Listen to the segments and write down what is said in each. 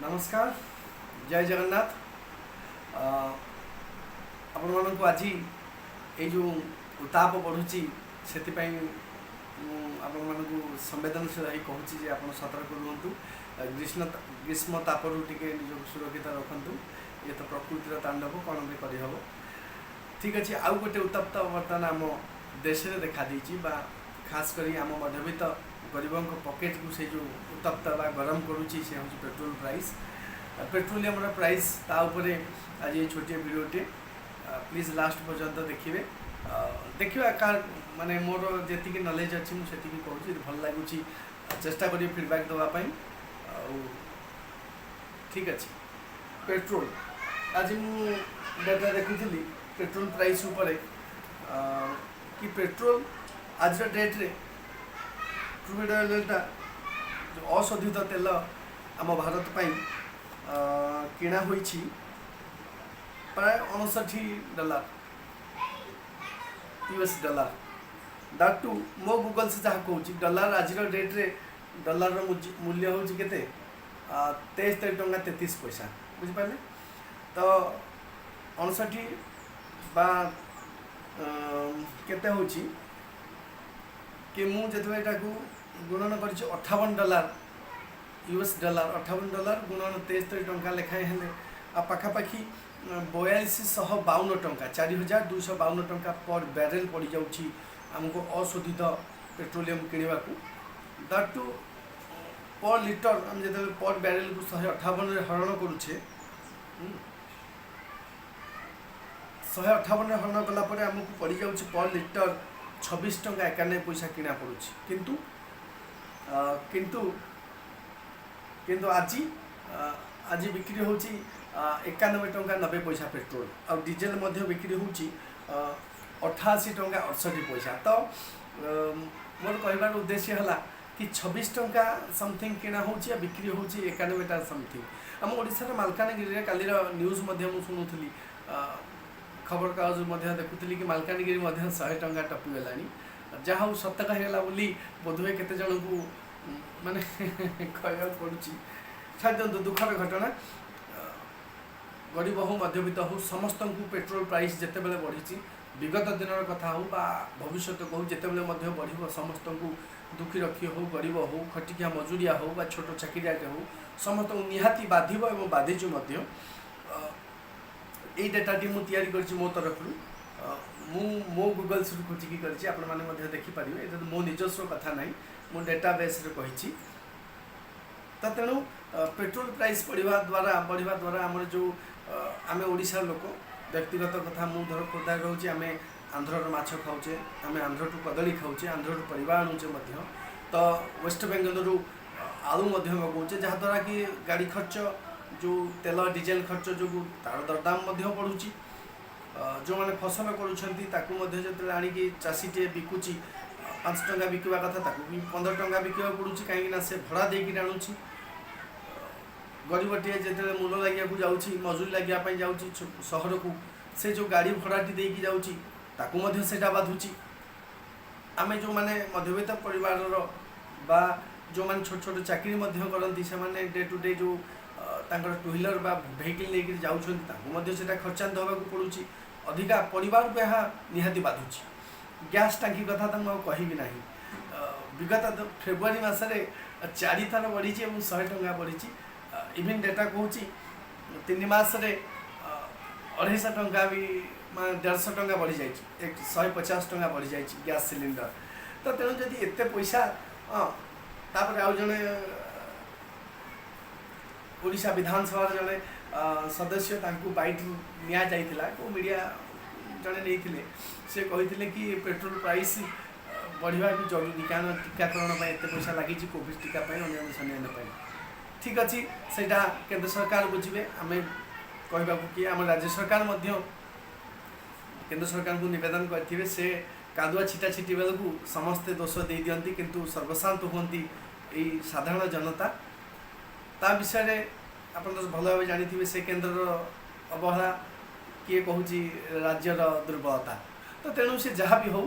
नमस्कार जय जगन्नाथ आपण मानक आज ये जो उताप बढ़ुची से आपण मानक संवेदनशील कहूँ आप सतर्क रुहतु ग्रीष्म तापरू टे निज सुरक्षित रखु ये तो प्रकृतिर तांडव कौन भी करहब ठीक अच्छे आउ गोटे उत्तप्त बर्तमान आम देश में देखा खास कर आम मध्यवित्त गरीबों पकेट को से जो उत्तप्त बा गरम करुच्ची से हूँ पेट्रोल प्राइस पेट्रोलियम प्राइस ताऊपर आज ये छोटे वीडियोटे प्लीज लास्ट पर्यंत देखिए देखा कार माने मोर जी नॉलेज अच्छी मुझे कहूँ भल लगुच चेष्टा करी फीडबैक देवाई ठीक अच्छे पेट्रोल आज मु डाटा देखुली पेट्रोल प्राइस उपरे कि पेट्रोल आज डेट रे क्रूड ऑयलटा जो अशोधित तेल आम भारत पाई किणा होईछि प्राय $59 US डॉलर दैट टू मो गूगल से जहाँ कहूँ डॉलर आज डेट रे डॉलर मूल्य हूँ केते 73 टंका 33 पैसा बुझिपारे तो 59 बा केते होची कि मुझे गुणन कर $58 US डॉलर $58 गुणन 73 टंका लेखाएं हेले आ पाखापाखि 4252 टंका 4252 टंका पर बैरेल पड़ जाऊँगी आमको अशोधित पेट्रोलियम किणवा दैट टू पर लिटर आम जो पर बैरेल को 158 हरण करुचे 158 हरण कलापर आमको पड़ जाऊँगी पर लिटर 26 टंका 91 पैसा किना पड़ुछि किंतु किंतु किंतु आज आज बिक्री होची 91 टंका 90 पैसा पेट्रोल और डीजेल मध्य बिक्री होची 88 टंका 68 पैसा तो मोर कहबार उद्देश्य हला कि 26 टंका समथिंग किना होची बिक्री होची 91 टा समथिंग हम ओडिसा मालकानगिरी रे कालीर न्यूज मध्य मु सुनुथली खबर कागज देखुली कि मालकानगिरी 100 टंका टपिगलानी जहाँ हूँ सत कहला बोली बोधवे केते जन को माने कहवा पड़ुची छाड़ दुखर घटना गरीब हो मध्यवित्त हो समस्त को पेट्रोल प्राइस जिते बड़े बढ़ी विगत दिन कथा हो भविष्य कहूँ जिते बड़े बढ़ समस्त को दुखी रखी हो गरीब हो खटिकिया मजुरिया हो छोट चाकरियाटे हो समस्त निहाती बाधिब और बाधिचु यही डेटाटी मुझे मो तरफ मो गूगल से खोजिकी कर देखिपारे ये मो निजस्व कथा ना मो डेटाबेस कही तो तेणु पेट्रोल प्राइस बढ़िया द्वारा आम जो आम ओडिशा लोक व्यक्तिगत कथा मुझे खोर्धा रोचे आम आंध्र माछ खाऊे आम आंध्र टू कदली खाऊे आंध्र टू परिवा आणुचे तो वेस्ट बेंगल रू आलू मगाऊे जहाँद्वारा कि गाड़ी खर्च जो तेल डीजेल खर्च जो तार दरदाम बढ़ुची जो मैंने फसल करुँच आनिकी चाषीटे बिकुची 5 टंका बिकवा कथा 15 टंका बिकवा पड़ुची कहीं से भड़ा देकी आणुची गरीबटे जो मूल लगे जाऊँगी मजूरी लगे जाऊँगी सहर को से जो गाड़ी भड़ाटी देकी जाऊँगी ताकू बाधुची आम जो मैंने मध्यवित्त परिवार बा जो मैंने छोट छोट चाकरी करती से डे टू डे जो टू व्हीलर बा भेहिकल लेकिन जाऊँगी खर्चांत होगा पड़ुची अधिका परिवार को यह निहाती बाधुची गैस टांकी कथा तो मुझे कहबी ना विगत फेब्रुआरी मसरे 4 थर बढ़ी 100 टंका बढ़ी इवन डेटा कहूँ 3 मसरे 250 टंका भी 150 टंका बढ़ी जाए 150 टंका बढ़ी जाए गैस सिलिंडर तो तेणु जदि एत पैसा तापर आउ जड़े ओडिशा विधानसभा जड़े सदस्य बैठ निया जाइथिला को मीडिया जड़े नहीं से कही कि पेट्रोल प्राइस बढ़िया भी जरूरी कारण टीकाकरण एत पैसा लगी कोविड टीका अन्य ठीक अच्छे से केंद्र सरकार बुझे आम कहवा कि आम राज्य सरकार केंद्र सरकार को निवेदन करते से कादुआ छिटा छिटी बेल को समस्ते दोष दे दिखती किंतु सर्वशांत हमें यही साधारण जनता ता विषय आप भल भाव जानी से केन्द्र अवहेला किए कहूँ राज्यर दुर्बलता तो तेणु से जहाँ भी हो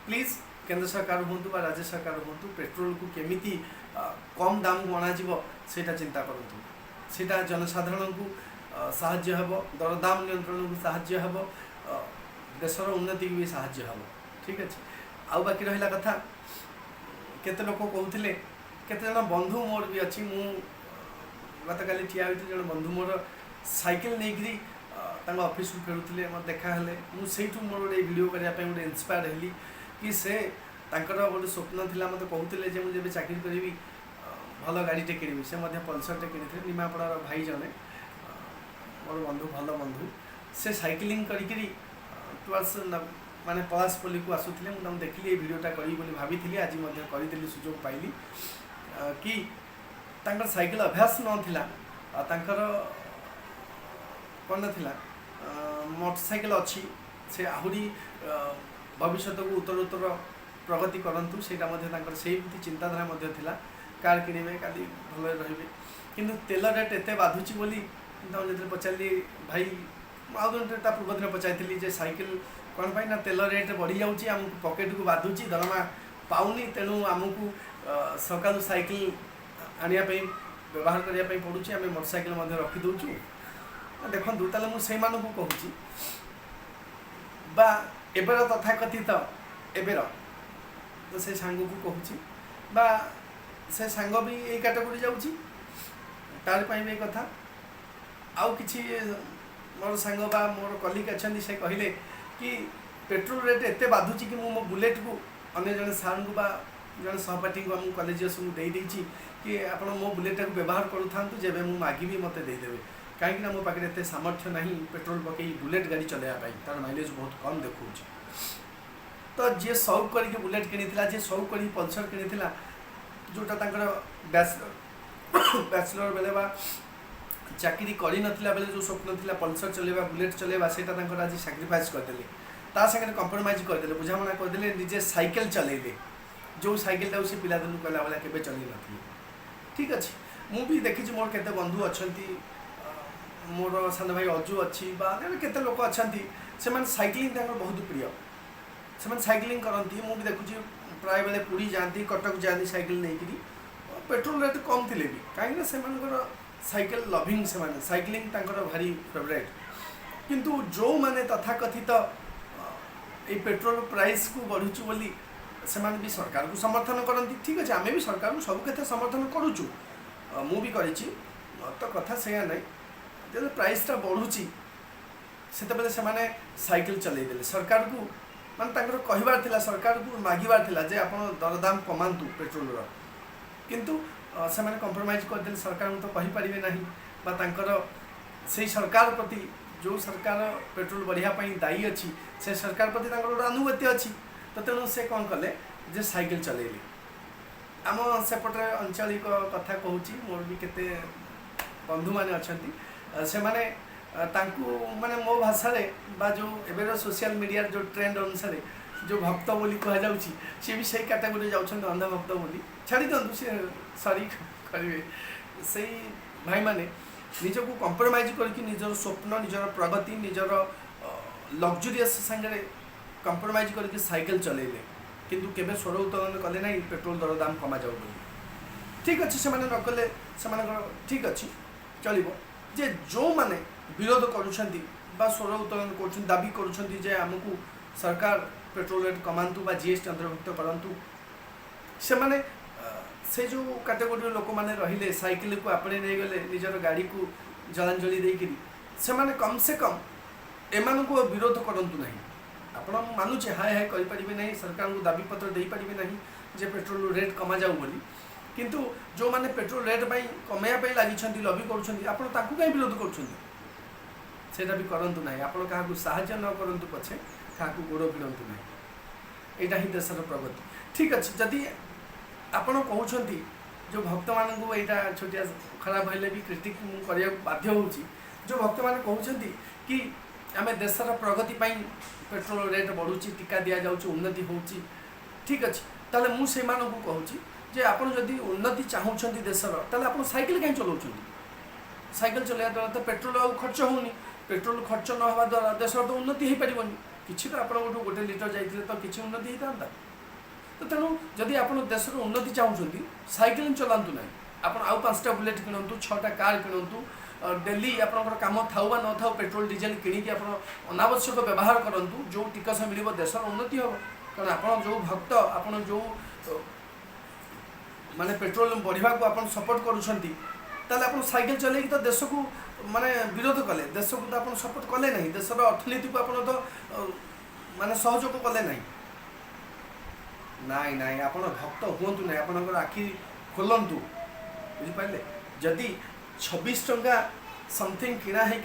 प्लीज केंद्र सरकार हूँ राज्य सरकार हूँ पेट्रोल को केमिति कम दाम को अणाजिब से चिंता करूँ। सेटा जनसाधारण को साहाय्य हेब, दरदाम नियंत्रण को साहाय्य हेब, देशर उन्नति भी साहाय्य हेब। ठीक अच्छे। आउ बाकी रहा कथा केते लोक कहते केते जन बंधु मोर भी अच्छी मु गत काली ठिया होती जन बंधु मोर साइकिल नहीं ऑफिस फेरुले मत देखा हेले मुझे मोर गोटे वीडियो करने गोटे इंस्पायर हेली कि से गोटे स्वप्न था मत कहते जे मुझे चाकरी करी भल गाड़ीटे किणी से पल्सरटे किनी निमापड़ार भाई जने मोर बंधु भल बंधु से साइकिलिंग करी टुवर्ड्स माने पलासपल्ली को आसुले मुझे देखिली भिडटा करी भाई आज करी सुजोग पाइली कि तांकर साइकिल अभ्यास नाला कौन ना मोटरसाइकिल अच्छी से आहरी भविष्य को उत्तर प्रगति करूँ से चिंताधारा था कार किणे का भल रे कि तेल रेट एत बाधुची बोली जो पचारि भाई आउटा पूर्व दिन पचारि जे साइकिल कौन पाई ना तेल रेट बढ़ी जाऊँगी आमको पकेट को बाधुची दरमा पाऊनी तेणु आमको सका साइकिल आने व्यवहार करने पड़ुची आम मोटरसाइकिल रखीदू देखु ताले मुझे कहूँ बा एबर तथाकथित एबर तो से सांग को कहूँ बा से सांग भी यही कैटेगोरी जाऊँगी तार भी कथा आउ कि मोर सांग बा मोर कलिग अच्छा से कहले कि पेट्रोल रेट एत बाधुची कि मो बुलेट को अन्य जन सार को जन सहपाठी को आम कलेज दे कि आप मो बुलेट को व्यवहार करूँ जब मुझे मागिबी मत देदेवे कहीं मो पाखे एत सामर्थ्य ना पेट्रोल पकई बुलेट गाड़ी चलाइवाई तार माइलेज बहुत कम देखा तो जी शौक करके बुलेट किनी जी शौक कर पल्सर किनी जोटा बैचलर बेले चाकरी करी नथिला बेले जो स्वप्न थिला पल्सर चलेबा बुलेट चलेबा सेटा तांकर आज सैक्रिफाइस करदेले ता संगे कंप्रोमाइज करदेले बुझामणा करदेले निजे साइकिल चलेले जो साइकिल से पिला दिन कहला वाला केबे चली नथि। ठीक अच्छे मु भी देखी मोर केते बंधु अच्छी मोर सान भाई अजु अच्छी केते लोक अच्छा से साइकिलिंग बहुत प्रिय से साइकिलिंग करती मुझे देखुची प्राय बेले पुरी जाती कटक जाती साइकिल नहीं पेट्रोल रेट कम थे भी कहीं साइकिल लविंग से माने साइकिलिंग तांकर भारी फेवरेट किंतु जो माने तथाकथित ये पेट्रोल प्राइस को बढ़ुचु बोली से माने भी सरकार को समर्थन करती। ठीक अच्छे आम भी सरकार को सब क्षेत्र समर्थन करुचु मु भी करी तो कथा से नहीं जब प्राइसटा बढ़ुची से साइकिल चलईदे सरकार को माने कहबार थिला सरकार को मागिबार थिला जे आपण दरदाम कमांतु पेट्रोल किंतु से कंप्रोमाइज करदे सरकार तो कहींपारे ना से सरकार प्रति जो सरकार पेट्रोल बढ़िया दायी अच्छी से सरकार प्रति गोटे अनुभूति अच्छी तो तेणु से कौन कले जे साइकिल चलेले आम सेपटे अंचलिक कथा कहूँ मोर भी केते बंधु माने अच्छा से माने मो भाषा जो एबेर सोशल मीडिया जो ट्रेंड अनुसार जो भक्त बोली कह सी भी सही कैटेगोरी जाऊँ अंधभक्त बोली छाड़ी दिंतु सी सरी करेंगे से भाई माने निजक कंप्रोमाइज करके निजर स्वप्न निजर प्रगति निजर लग्जरीयस सांगे कंप्रोमाइज करके साइकिल चलेले किंतु केबे स्वर उत्तोलन कले ना पेट्रोल दर दाम कमा जाऊ बोली। ठीक अच्छे से नकले से ठीक अच्छे चलो जे जो माने विरोध करुछंती बा स्वर उत्तोलन कर दाबी करुछंती जे आमको सरकार पेट्रोल रेट कमांतु बा जीएसटी अंतर्भुक्त करंतु से माने से जो कैटेगोरी लोक मैंने रहिले साइकिल को आपणे नहीं गले निजर गाड़ी को जलांजलि देकरी से माने कम से कम एमान को विरोध करंतु नहीं आपण मानुचे हाय हाय करि परिबे नहीं सरकार को दाबी पत्र दे परिबे नहीं जे पेट्रोल रेट कमा जाऊ बोली किंतु जो माने पेट्रोल रेट पई कमाया पई लागि लबी करूछंती आपण ताकू काई विरोध करूछंती सेटा भी करंतु नहीं आपण काहा को सहायता न करंतु पछे काहा को गोड़ भिड़ंतु नहीं एटा ही देशर प्रगति। ठीक अच्छे जदि आपण कहउछंती जो भक्त मान को एटा छोटिया खराब हेले भी क्रिटिक करिया बाध्य होउची जो भक्त मान कहउछंती कि आमे देशर प्रगति पई पेट्रोल रेट बढ़ुची टीका दिया जाउची उन्नति होउची। ठीक अच्छे ताले मु से मान को कहउची जे आपण जदि उन्नति चाहउछंती देशर ताले आपण साइकिल काई चलाउछंती साइकिल चलाया द्वारा तो पेट्रोल आ खर्च होउनी पेट्रोल खर्च न होवा द्वारा देशर तो उन्नति हो पारिबनी किछि तो आपण गोटे लिटर जाइथिले तो किछि उन्नति हेतांता तो तेणु जदि आप देश उन्नति चाहूँगी साइकिल चलातु ना ଆପଣ ଆଉ 5ଟା ବୁଲେଟ୍ କିଣନ୍ତୁ, 6ଟା କାର କିଣନ୍ତୁ, डेली आपंकर कम थाऊ न थाऊ पेट्रोल डीजेल किणिकी आप अनावश्यक व्यवहार करूँ जो टिकस मिल देशर उन्नति हम कारण आप जो भक्त आप जो माने पेट्रोल बढ़िया को आप सपोर्ट करुँच आप साइकेल चल तो देश को माने विरोध कले देश को तो आप सपोर्ट कले ना देशर अर्थनीति को आप तो माने सहयोग कले ना नाई नाई आप भक्त हूँ ना आप आखि खोलतु बुझिपारे जदि 26 टंका समथिंग किणा है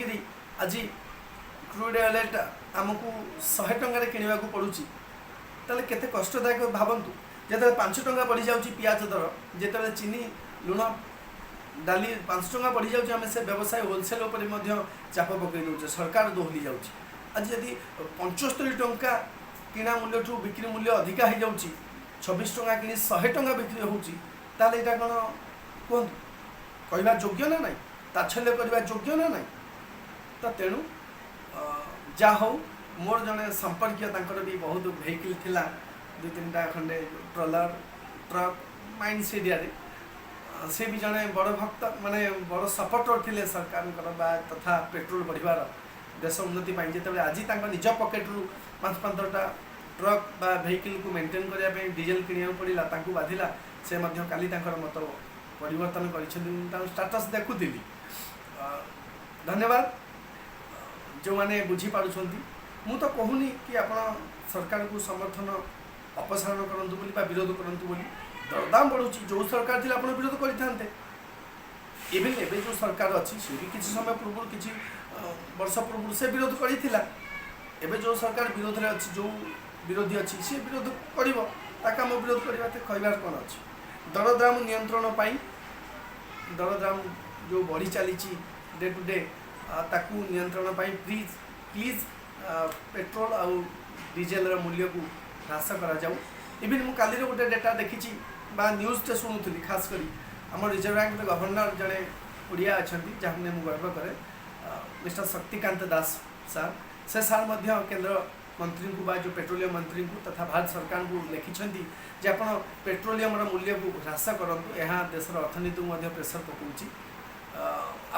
आज क्रूड ऑयल आमको 100 टंकार किणवा पड़ुची ताले केते कष्टदायक भावतु जो 5 टंका बढ़ी जाऊँगी पियाज दर जिते चीनी लुण डाली 5 टंका बढ़ी जाऊँगी आम से व्यवसाय होलसेल चाप पकई दौचे सरकार दोहली जाऊँगी आज जदि 75 टंका किणा मूल्य ठू बिक्री मूल्य अधिका हो जाऊँगी 26 टंका कि 100 टंका बिक्री होची ताले एटा कौन कहतु कहवा योग्य ना नाई ताच्छल्य करवा योग्य ना नाई तो तेणु जा हो मोर जड़े संपर्कीय भी बहुत वेहिकल थिला 2-3टा खंडे ट्रलर ट्रक माइंस एरिया से भी जड़े बड़ भक्त माने बड़ सपोर्टर थिले सरकार तथा पेट्रोल बढ़िवार देश उन्नति जिते आज निज पकेट्रु 5-15टा ट्रक बा वेहिकल को मेंटेन करने डीजेल किणा पड़ा बाधिला से काली मत परिवर्तन कर स्टाटस देखुली धन्यवाद जो मैंने बुझीपार मु तो कहूनी कि आप सरकार को समर्थन अपसारण करूँ विरोध करूँ दरदाम बढ़ुची जो सरकार थी आप विरोध करते इवेन एवं जो सरकार अच्छी सी भी किसी समय पूर्व किसी वर्ष पूर्व से विरोध करता एवं जो सरकार विरोध में अच्छी जो विरोधी अच्छी सी विरोध कर विरोध करवा कहबार कौन अच्छी दरदाम नियंत्रण पाई दरदाम जो बढ़ी चली डे टू डे ताकू नियंत्रण पाई प्लीज प्लीज पेट्रोल आउ डीजेल मूल्य को ह्रास करा जाऊ इवन मु काली गोटे डेटा देखी न्यूज़टे शुणुली खास करी आम रिजर्व बैंक गवर्नर जड़े ओडिया अच्छा जहाँ मुझे गर्व करे मिस्टर शक्तिकांत दास सार से सार केंद्र मंत्री को बा जो पेट्रोलियम मंत्री को तथा भारत सरकार को लिखिं जे आप पेट्रोलियम मूल्य को ह्रास करूँ यहाँ देशर अर्थनीति को प्रेसर पकाउची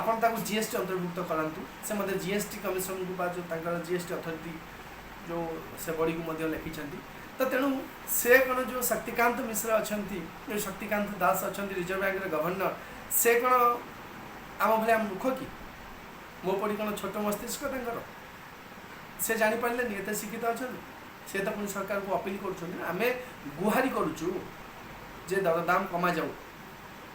आपन ताको जीएसटी अंतर्भुक्त करातु से मध्य जीएसटी कमिशन को बा जो जीएसटी अथॉरिटी जो से बड़ी को लिखिं तो तेणु से कौन जो शक्तिकांत मिश्र अच्छा जो शक्तिकांत दास अच्छा रिजर्व बैंक गवर्नर से कौन आम भाया मूर्ख कि मो पड़ी कौन छोट मस्तिष्क से जापारे एत शिक्षित अच्छा से तो पुणी सरकार को अपील करें गुहारी करुचु जे दरदाम कमा जाऊ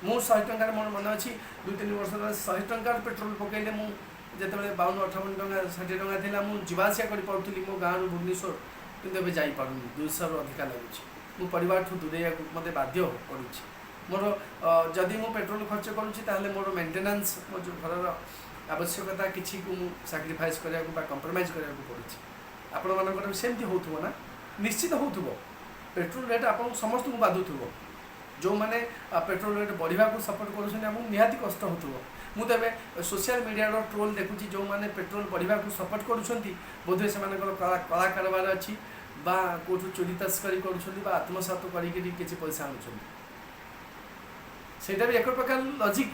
मु 100 टंकार मोर मन अच्छी 2-3 वर्ष 100 टंकार पेट्रोल पकईले मुझे 52-58 टंका 60 टंका था मुझे जावासिया कर पार्टी मो गाँव भुवनेश्वर किंतु एवं जापारूँ 200 अधिका लगुच मो परिवार ठूँ दूरे मत बाध्य पड़ी मोर जदि मु पेट्रोल खर्च करुँची मोर मेंटेनेंस मो जो घर आवश्यकता किसी को सैक्रिफाइस करने कंप्रोमाइज करने पड़ी आपण मानकर सेमती हो ना निश्चित हो पेट्रोल रेट आप समस्त को बाधुव जो मैंने पेट्रोल रेट बढ़िया को सपोर्ट कर निहाती कष्ट हो मुझे सोशल मीडिया ट्रोल देखुची जो मैंने पेट्रोल बढ़िया को सपोर्ट करुँच बोधे से कला कारबार अच्छी कौटू चोरी तस्करी कर आत्मसात कर पैसा आणुं भी एक प्रकार लजिक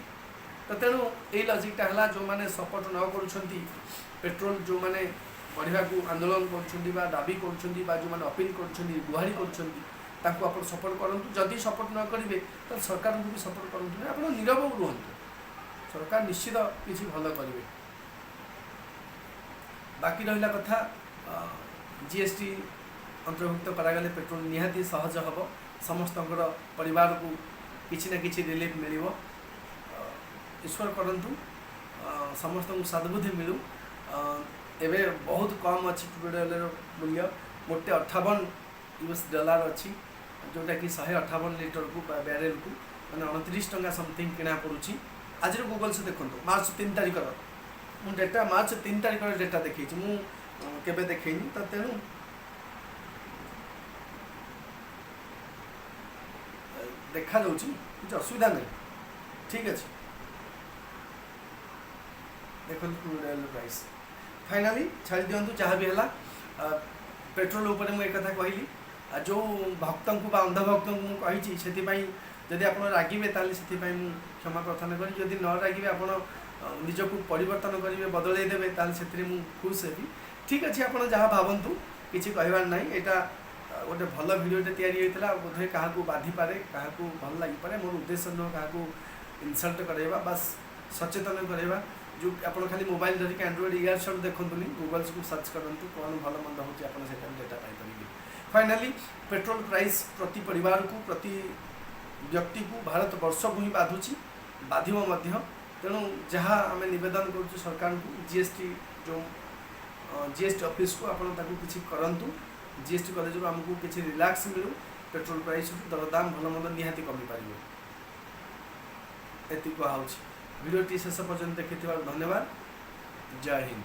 तो तेणु यही लजिकटा है जो मैंने सपोर्ट न कर पेट्रोल जो मैंने बढ़िया को आंदोलन कर दाबी कर जो मैंने अपील कर गुहारी कर सपोर्ट करूँ जदि सपोर्ट न करेंगे तो सरकार को भी सपोर्ट करूँ आप नीरव रुहतु सरकार निश्चित किसी भल करेंगे बाकी रहा कथा जीएसटी अंतर्भुक्त करागले पेट्रोल निहाती सहज हम समस्त परिवार को किसी न किसी रिलीफ मिल ईश्वर करंतु समस्त को सद्बुद्धि मिलू एवं बहुत कम अच्छी क्रूड ऑयल मूल्य मोटे 58 US डॉलर अच्छी जोटा कि 158 लीटर को बैरेल को मैंने 29 टंका समथिंग किना पड़ुची आज गूगल से देखो मार्च 3 तारिख मु डेटा मार्च 3 तारिख डेटा देखी मुझे देखनी तो तेणु देखा किसी असुविधा नहीं ठीक अच्छे देखो क्रूड ऑयल प्राइस फाइनाली छाड़ी दिंतु जहाँ भी है पेट्रोल उपर मुझे एक कथा कहली जो भक्त को अंधभक्त को मुझे से जदि आप रागिबे ताले से क्षमा प्रार्थना करी जदि न रागिबे आप निजक परिवर्तन करेंगे बदल देवे ताले से खुश हेबी ठीक अच्छे आप जहाँ भावतु किसी कहबार ना यहाँ गोटे भल भिडियोटे या बोधे क्या बाधि पारे क्या भल लगिपे मोर उद्देश्य नुह क्या इनसल्ट करवा बास सचेतन करवा जो आप खाली मोबाइल धरिक एंड्रॉइड इयर सब देखुनि गूगल्स को सर्च करूँ कौन भल मंद हो data Piper finally petrol price प्रति परिवार को प्रति व्यक्ति को भारत वर्ष को ही बाधुची बाधिम तेणु जहाँ आम नवेदन कर सरकार को जीएसटी जो जीएसटी ऑफिस को आपड़ किसी करूँ जीएसटी कॉलेज आमको किसी रिलैक्स मिलू पेट्रोल प्राइस दरदाम भल मंद निहाती कमी पार ये कहूँ भिडियोटी शेष पर्यटन देखि धन्यवाद जय हिंद।